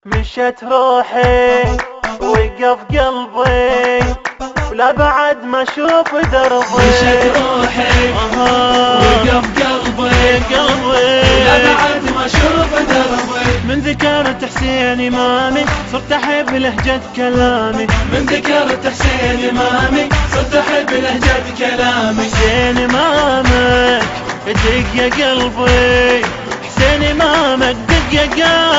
مشت روحي وقف قلبي ولا بعد ما اشوف دربي. مشت روحي وقف قلبي ولا بعد ما اشوف دربي. من ذكرت حسين امامي صرت احب لهجة كلامي. من ذكرت حسين امامي صرت احب لهجة كلامي. حسين امامك دق يا قلبي، حسين امامك دق يا قلبي.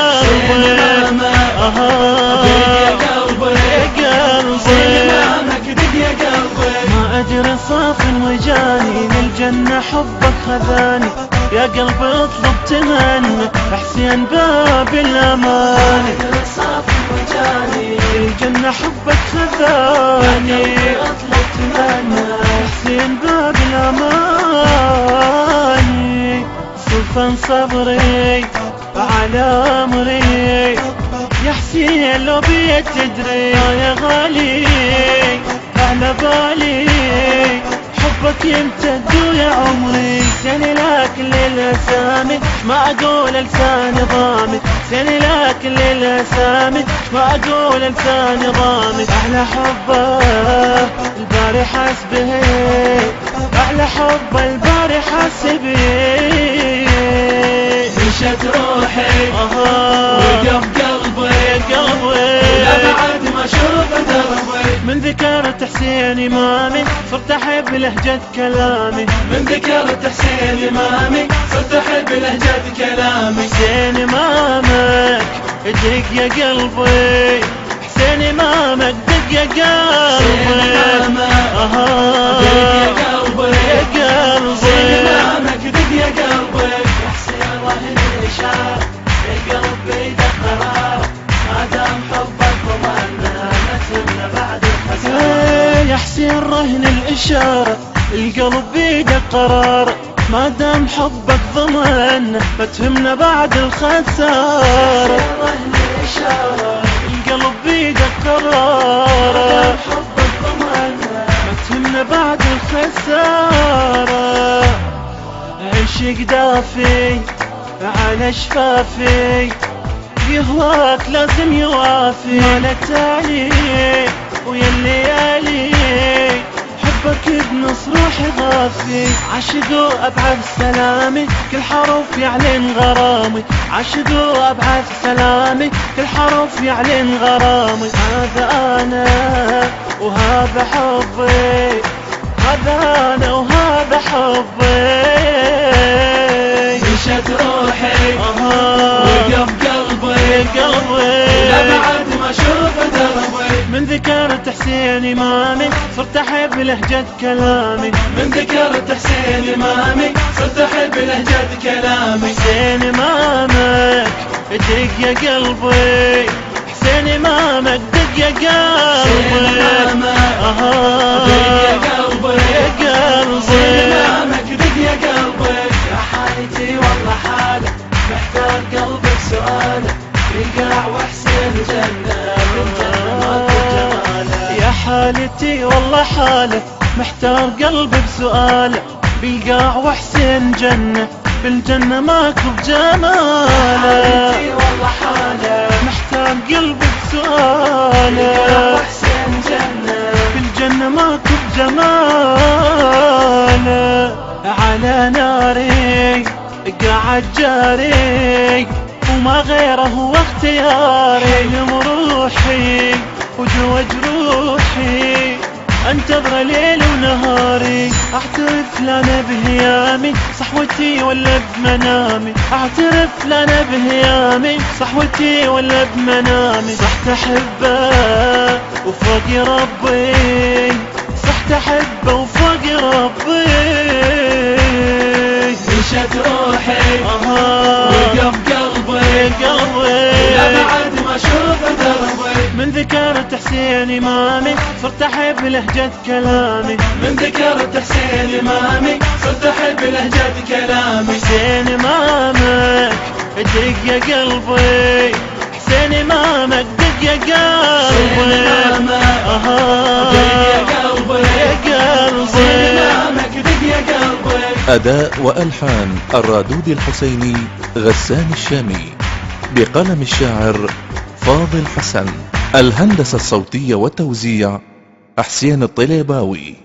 ما أدري صاف وجاني للجنة حبك خذاني. يا قلبي اطلب تمنى حسين باب الأمان. ما أدري صاف وجاني للجنة حبك خذاني. يا قلبي اطلب تمنى حسين باب الأمان. سلطان صبري على أمري يا حسين لو بيت تدري يا غالي على بالي حبك يمتد يا عمري. سني لك للأسامي ما أقول لساني ضامي. سني لك للأسامي ما أقول لساني ضامي. أحلى حبه الباري حس به، أحلى حب الباري حس به. مشت روحي وقف قلبي ولا بعد ما اشوف دربي. من ذكرت حسين امامي صرت احب لهجة كلامي. من ذكرت حسين امامي صرت احب لهجة كلامي. حسين امامك دق يا قلبي، حسين امامك دق يا قلبي. حسين امامك دق يا قلبي. يا حسين رهن الاشاره القلب بيده قرار. ما دام حبك ضمنا ما تهمنا بعد الخساره. يا حسين رهن الاشاره القلب بيده قرار. ما دام حبك ضمنا ما تهمنا بعد الخساره. رهن الاشاره القلب بيده قرار. حبك ضمنا ما تهمنا بعد الخساره. عشق دافي على شفافي يهواك لازم يوافي. ما تالي ويا الليالي حبك بنص روحي غافي. عاشقوا ابعث سلامي كل حرف يعلن غرامي. عاشقوا ابعث سلامي كل حرف يعلن غرامي. هذا انا وهذا حبي، هذا انا وهذا حبي. مشت روحي وقف قلبي لا بعد ما اشوف دربي. من ذكرت حسين امامي صرت احب لهجة كلامي. من ذكرت حسين امامي صرت احب لهجة كلامي. حسين امامك دق يا قلبي، حسين امامك دق يا قلبي. يا حالتي والله حالة محتار قلبك سؤاله. رقاع وحسين جنة بالجنة ماكو جماله. يا حالتي والله حالة محتار قلبي بسؤاله. بالقاع وحسين جنة بالجنة ماكو بجماله. حالتي والله حالة محتار قلبي بسؤاله. وحسين جنة بالجنة ماكو بجماله. على ناري قاعد جاري وما غيره هو اختياري. حلم روحي وجوا جروحي انتظر ليل ونهاري. اعترف لنا بهيامي صحوتي ولا بمنامي. اعترف لنا بهيامي صحوتي ولا بمنامي. صح تحبه وفوق ربي، صح تحبه وفوق ربي. مشت روحي وقف قلبي لا بعد ما اشوف دربي. من ذكرت حسين امامي صرت احب لهجة كلامي. من ذكرت حسين امامي صرت احب لهجة كلامي. حسين امامك دق يا قلبي، حسين امامك دق يا قلبي. أداء وألحان الرادود الحسيني غسان الشامي، بقلم الشاعر فاضل حسن. الهندسة الصوتية والتوزيع حسين الطليباوي.